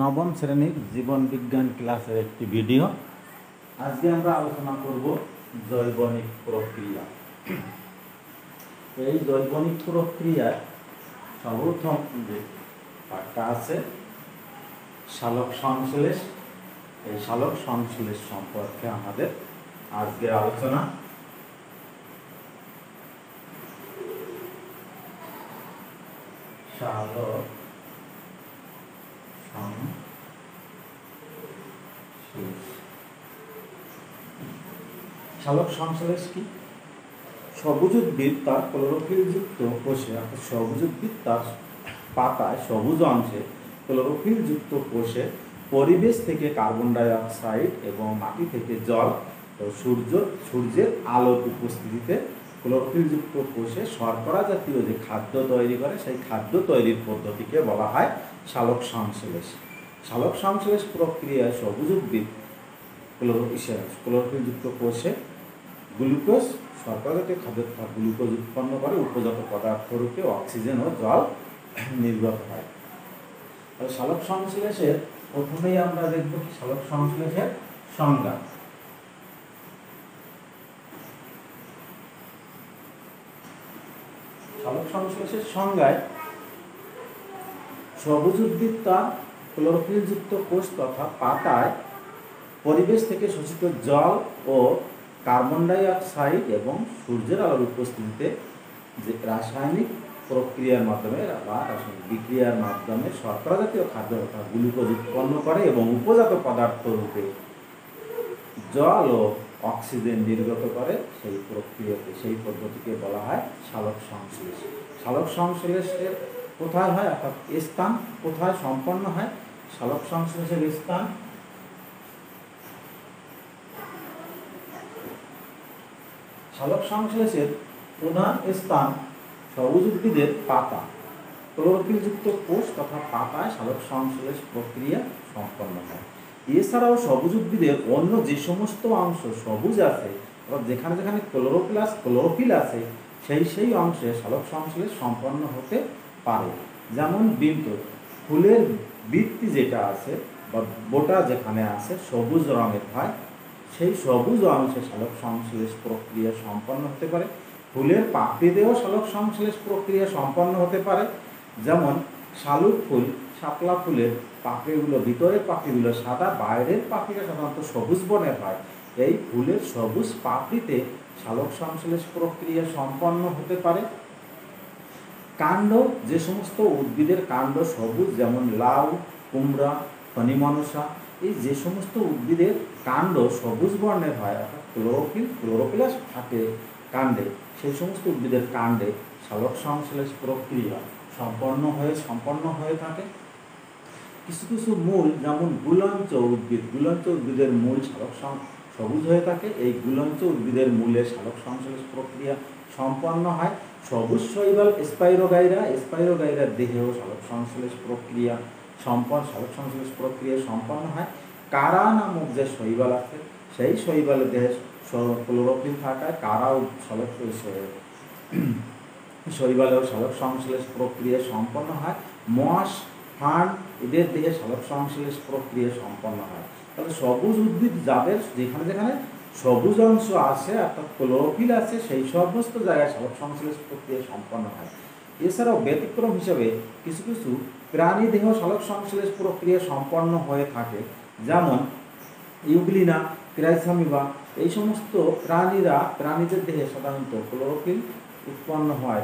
নবম শ্রেণীর জীবন বিজ্ঞান ক্লাসের একটি ভিডিও। আজকে আমরা আলোচনা করব জৈবনিক প্রক্রিয়া। এই জৈবনিক প্রক্রিয়ার সর্বপ্রথম যে পাঠটা আছে সালোক সংশ্লেষ, এই সালোক সংশ্লেষ সম্পর্কে আমাদের আজকের আলোচনা। সালোক সংশ্লেষ কি? সবুজ উদ্ভিদ তার ক্লোরোফিলযুক্ত কোষে, অর্থাৎ সবুজ উদ্ভিদ তার পাতায় সবুজ অংশে ক্লোরোফিলযুক্ত কোষে পরিবেশ থেকে কার্বন ডাই অক্সাইড এবং মাটি থেকে জল ও সূর্যের আলোর উপস্থিতিতে ক্লোরোফিলযুক্ত কোষে শর্করা জাতীয় যে খাদ্য তৈরি করে, সেই খাদ্য তৈরির পদ্ধতিকে বলা হয় সালোক সংশ্লেষ। সালোক সংশ্লেষ প্রক্রিয়ায় সবুজ উদ্ভিদ ক্লোরোফিলযুক্ত কোষে গ্লুকোজ, শর্করা জাতীয় খাদ্য তথা গ্লুকোজ উৎপন্ন করে উপজাত পদার্থ রূপে অক্সিজেন ও জল নির্গত হয়। সালোক সংশ্লেষের প্রথমেই আমরা দেখব কি সালোক সংশ্লেষের সংজ্ঞা। সালোক সংশ্লেষের সংজ্ঞায় সবুজ উদ্ভিদ তার ক্লোরোফিলযুক্ত কোষ তথা পাতায় পরিবেশ থেকে শোষিত জল ও কার্বন ডাই অক্সাইড এবং সূর্যের আলোর উপস্থিতিতে যে রাসায়নিক প্রক্রিয়ার মাধ্যমে বা রাসায়নিক বিক্রিয়ার মাধ্যমে শর্করা জাতীয় খাদ্য তথা গ্লুকোজ উৎপন্ন করে এবং উপজাত পদার্থ রূপে জল ও অক্সিজেন নির্গত করে, সেই প্রক্রিয়াকে, সেই পদ্ধতিকে বলা হয় সালোক সংশ্লেষ। সালোক সংশ্লেষের কোথায় হয়, অর্থাৎ স্থান কোথায় সম্পন্ন হয়? সালোক সংশ্লেষের স্থান সালোক সংশ্লেষের প্রধান স্থান সবুজ উদ্ভিদের পাতা, ক্লোরোফিলযুক্ত কোষ তথা পাতায় সালোক সংশ্লেষ প্রক্রিয়া সম্পন্ন হয়। এছাড়াও সবুজ উদ্ভিদের অন্য যে সমস্ত অংশ সবুজ আছে, অর্থাৎ যেখানে যেখানে ক্লোরোফিল আছে, সেই অংশে সালোক সংশ্লেষ সম্পন্ন হতে পারে। যেমন ফুলের বৃত্তি যেটা আছে বা বোটা যেখানে আছে সবুজ রঙের হয়, সেই সবুজ অংশে সালোক সংশ্লেষ প্রক্রিয়া সম্পন্ন হতে পারে। ফুলের পাপড়িতেও সালোক সংশ্লেষ প্রক্রিয়া সম্পন্ন হতে পারে। যেমন শালুক ফুল, শাপলা ফুলের পাপড়িগুলো, ভিতরের পাপড়িগুলো সাদা, বাইরের পাপড়িটা সাধারণত সবুজ বর্ণের হয়। এই ফুলের সবুজ পাপড়িতে সালোক সংশ্লেষ প্রক্রিয়া সম্পন্ন হতে পারে। কাণ্ড, যে সমস্ত উদ্ভিদের কাণ্ড সবুজ, যেমন লাউ, কুমড়া, ফণিমনসা, এই যে সমস্ত উদ্ভিদের কাণ্ড সবুজ বর্ণের হয়, অর্থাৎ ক্লোরোপ্লাস থাকে কাণ্ডে, সেই সমস্ত উদ্ভিদের কাণ্ডে সালোক সংশ্লেষ প্রক্রিয়া সম্পন্ন হয়ে থাকে। কিছু কিছু মূল, যেমন গুলঞ্চ উদ্ভিদের মূল সবুজ হয়ে থাকে। এই গুলঞ্চ উদ্ভিদের মূলে সালোক সংশ্লেষ প্রক্রিয়া সম্পন্ন হয়। সবুজ শৈবাল স্পাইরোগাইরার দেহেও সালোক সংশ্লেষ প্রক্রিয়া সম্পন্ন হয়। কারা নামক যে শৈবাল আছে, সেই শৈবালের দেহে ক্লোরোফিল থাকায় কারাও শৈবালেও সালোক সংশ্লেষ প্রক্রিয়া সম্পন্ন হয়। মশ, ফার্ন, এদের দেহে সালোক সংশ্লেষ প্রক্রিয়া সম্পন্ন হয়। তাহলে সবুজ উদ্ভিদ যাদের যেখানে যেখানে সবুজ অংশ আছে, অর্থাৎ ক্লোরোফিল আছে, সেই সমস্ত জায়গায় সালোক সংশ্লেষ প্রক্রিয়া সম্পন্ন হয়। এছাড়াও ব্যতিক্রম হিসেবে কিছু কিছু প্রাণী দেহ সালোক সংশ্লেষ প্রক্রিয়া সম্পন্ন হয়ে থাকে। যেমন ইউগ্লিনা, ক্রাইসামিবা, এই সমস্ত প্রাণীদের দেহে সাধারণত ক্লোরোফিল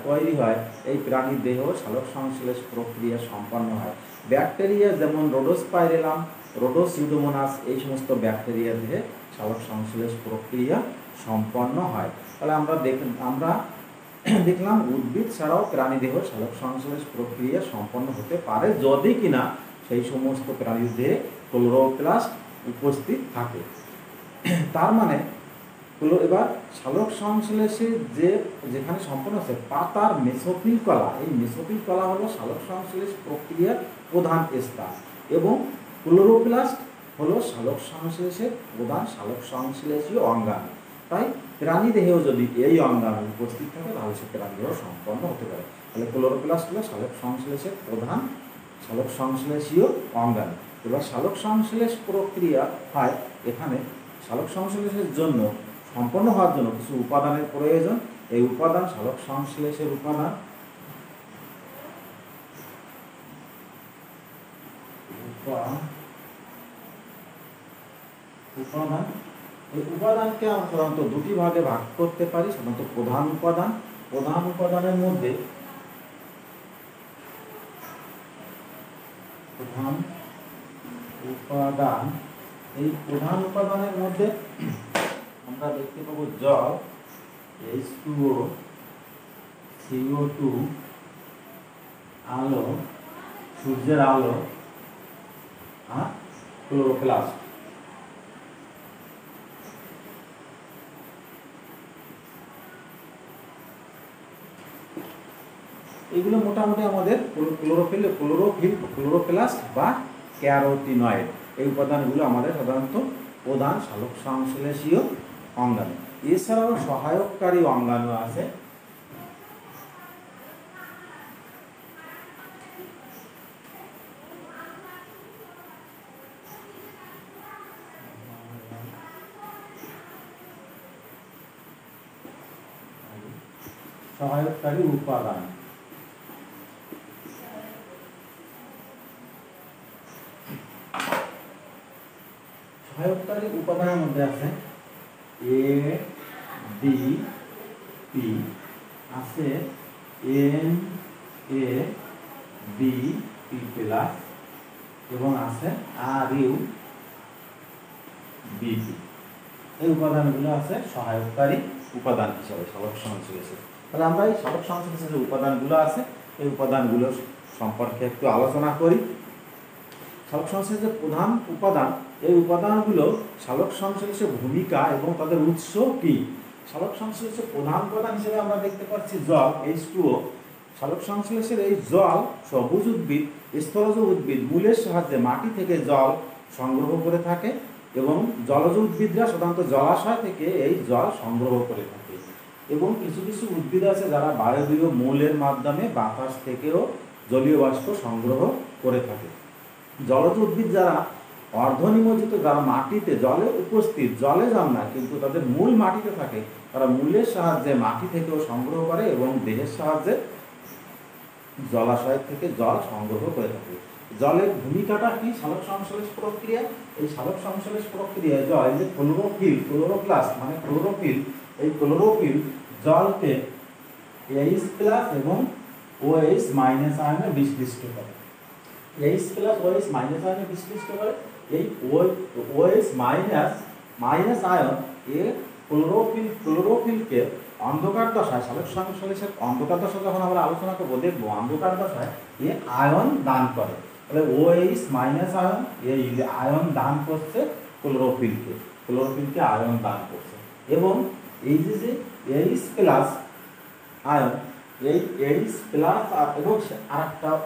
তৈরি হয়। এই প্রাণীর দেহ সালোক সংশ্লেষ প্রক্রিয়া সম্পন্ন হয়। ব্যাকটেরিয়া, যেমন রোডোস্পাইরেলাম, রোডোসিউডোমোনাস, এই সমস্ত ব্যাকটেরিয়া দেহে সালোক সংশ্লেষ প্রক্রিয়া সম্পন্ন হয়। তাহলে আমরা দেখলাম উদ্ভিদ ছাড়াও প্রাণী দেহ সালোক সংশ্লেষ প্রক্রিয়া সম্পন্ন হতে পারে, যদি কিনা সেই সমস্ত প্রাণীর দেহে ক্লোরোপ্লাস্ট উপস্থিত থাকে। তার মানে এবার সালোক সংশ্লেষে যেখানে সম্পন্ন হচ্ছে পাতার মেসোফিল কলা, এই মেসোফিল কলা হলো সালোক সংশ্লেষ প্রক্রিয়ার প্রধান স্থান, এবং ক্লোরোপ্লাস্ট হলো সালোক সংশ্লেষের প্রধান সালোক সংশ্লেষীয় অঙ্গাণু। তাই প্রাণী দেহেও যদি এই অঙ্গাণু উপস্থিত থাকে, তাহলে সে প্রাণী দেহ সম্পন্ন হতে পারে। তাহলে ক্লোরোপ্লাস্ট হলো সালোক সংশ্লেষের প্রধান সালোক সংশ্লেষীয় অঙ্গাণু। এবার সালোক সংশ্লেষ প্রক্রিয়া হয় এখানে সালোক সংশ্লেষের জন্য সম্পন্ন হওয়ার জন্য কিছু উপাদানের প্রয়োজন। এই উপাদান সালোক সংশ্লেষের উপাদান উপাদান এই উপাদানকে আমরা সাধারণত দুটি ভাগে ভাগ করতে পারি। সাধারণত প্রধান উপাদানের মধ্যে প্রধান উপাদান, এই প্রধান উপাদানের মধ্যে আমরা দেখতে পাবো জল, H2O, CO2, আলো, সূর্যের আলো আর ক্লোরোপ্লাস্ট। এগুলো মোটামুটি আমাদের ক্লোরোপ্লাস্ট বা ক্যারোটিনয়েড, এই উপাদানগুলো আমাদের সাধারণত প্রধান সালোক সংশ্লেষীয় অঙ্গাণু। এছাড়াও সহায়ককারী অঙ্গাণু আছে। সহায়ককারী উপাদান সহায়ককারী উপাদানের মধ্যে আছে ADP, আছে NADP+, এবং আছে RUBP। এই উপাদানগুলো আছে সহায়ককারী উপাদান হিসাবে সালোক সংশ্লেষে। তাহলে আমরা এই সালোক সংশ্লেষের যে উপাদানগুলো আছে এই উপাদানগুলো সম্পর্কে একটু আলোচনা করি। সালোক সংশ্লেষের যে প্রধান উপাদান, এই উপাদানগুলো সালোক সংশ্লেষের ভূমিকা এবং তাদের উৎস কি। সালোক সংশ্লেষের প্রধান উপাদান হিসেবে আমরা দেখতে পাচ্ছি জল, H2O। সালোক সংশ্লেষের এই জল সবুজ উদ্ভিদ, স্থলজ উদ্ভিদ মূলের সাহায্যে মাটি থেকে জল সংগ্রহ করে থাকে এবং জলজ উদ্ভিদরা সাধারণত জলাশয় থেকে এই জল সংগ্রহ করে থাকে। এবং কিছু কিছু উদ্ভিদ আছে যারা বায়বীয় মৌলের মাধ্যমে বাতাস থেকেও জলীয় বাষ্প সংগ্রহ করে থাকে। জলজ উদ্ভিদ যারা অর্ধনিমজ্জিত, যারা মাটিতে জলে উপস্থিত, জলে জন্মায় কিন্তু তাদের মূল মাটিতে থাকে, তারা মূলের সাহায্যে মাটি থেকেও সংগ্রহ করে এবং দেহের সাহায্যে জলাশয় থেকে জল সংগ্রহ করে থাকে। জলের ভূমিকাটা কি সালোক সংশ্লেষ প্রক্রিয়া? এই সালোক সংশ্লেষ প্রক্রিয়ায় জল, এই যে ক্লোরোপ্লাস্ট মানে ক্লোরোফিল, এই ক্লোরোফিল জলকে H+ এবং OH- আয়নে বিশ্লিষ্ট করে। H+ OH- আয়নে বিশ্লিষ্ট করে। এই OH- আয়ন এ ক্লোরোফিলকে অন্ধকার দশায়, সালোক সংশ্লেষের অন্ধকার দশা যখন আমরা আলোচনা করবো দেখবো, অন্ধকার দশায় এ আয়ন দান করে। তাহলে OH- আয়ন এই আয়ন দান করছে ক্লোরোফিলকে আয়ন দান করছে। এবং এই যে H+ আয়ন, এই H+ এবং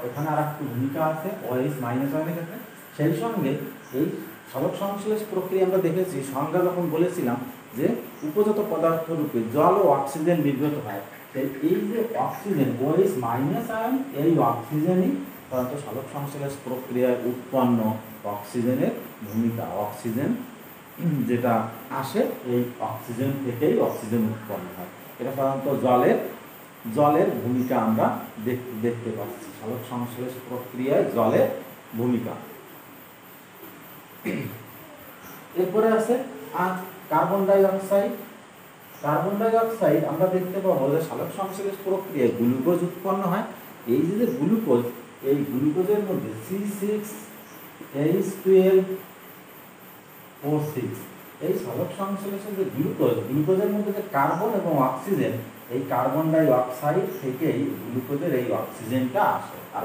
এখানে আরেকটা ভূমিকা আছে OH- আয়নের ক্ষেত্রে। সেই সঙ্গে এই সালোক সংশ্লেষ প্রক্রিয়া আমরা দেখেছি, সংজ্ঞা যখন বলেছিলাম যে উপজাত পদার্থ রূপে জল ও অক্সিজেন নির্গত হয়। এই যে অক্সিজেন OH- আয়ন, এই অক্সিজেনই সাধারণত সালোক সংশ্লেষ প্রক্রিয়ায় উৎপন্ন অক্সিজেনের ভূমিকা। অক্সিজেন যেটা আসে এই অক্সিজেন থেকেই অক্সিজেন উৎপন্ন হয়। এটা সাধারণত জলের ভূমিকা আমরা দেখতে পাচ্ছি। সালোক সংশ্লেষ প্রক্রিয়ায় জলের ভূমিকা। এরপরে আছে কার্বন ডাই অক্সাইড। আমরা দেখতে পাবো যে সালোক সংশ্লেষ প্রক্রিয়ায় গ্লুকোজ উৎপন্ন হয়। এই যে গ্লুকোজ, এই গ্লুকোজের মধ্যে C6H12O6, এই সালোক সংশ্লেষের যে গ্লুকোজের মধ্যে যে কার্বন এবং অক্সিজেন, এই কার্বন ডাই অক্সাইড থেকেই গ্লুকোজের এই অক্সিজেনটা আসে।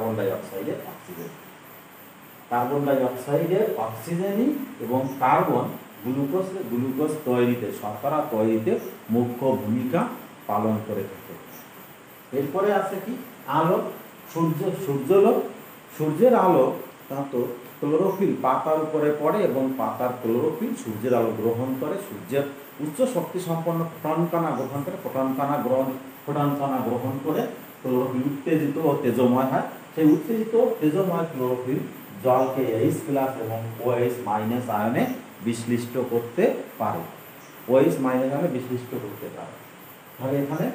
কার্বন ডাই অক্সাইডের অক্সিজেনই এবং কার্বন গ্লুকোজ তৈরিতে, শর্করা তৈরিতে মুখ্য ভূমিকা পালন করে থাকে। এরপরে আছে কি আলো, সূর্যের আলো তো ক্লোরোফিল পাতার উপরে পড়ে এবং পাতার ক্লোরোফিল সূর্যের আলো গ্রহণ করে, সূর্যের উচ্চ শক্তি সম্পন্ন ফোটন কণা গ্রহণ করে। ফোটন কণা গ্রহণ করে ক্লোরোফিল উত্তেজিত ও তেজময় হয়। সেই উত্তেজিত তেজময় ক্লোরোফিল জলকে এইচ প্লাস এবং ওএইচ মাইনাস আয়নে বিশ্লিষ্ট করতে পারে, ওএইচ মাইনাস আয়নে বিশ্লিষ্ট করতে পারে। তাহলে এখানে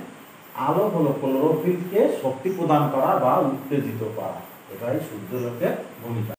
আলো হলো ক্লোরোফিলকে শক্তি প্রদান করা বা উত্তেজিত করা, এটাই সূর্যালোকের ভূমিকা।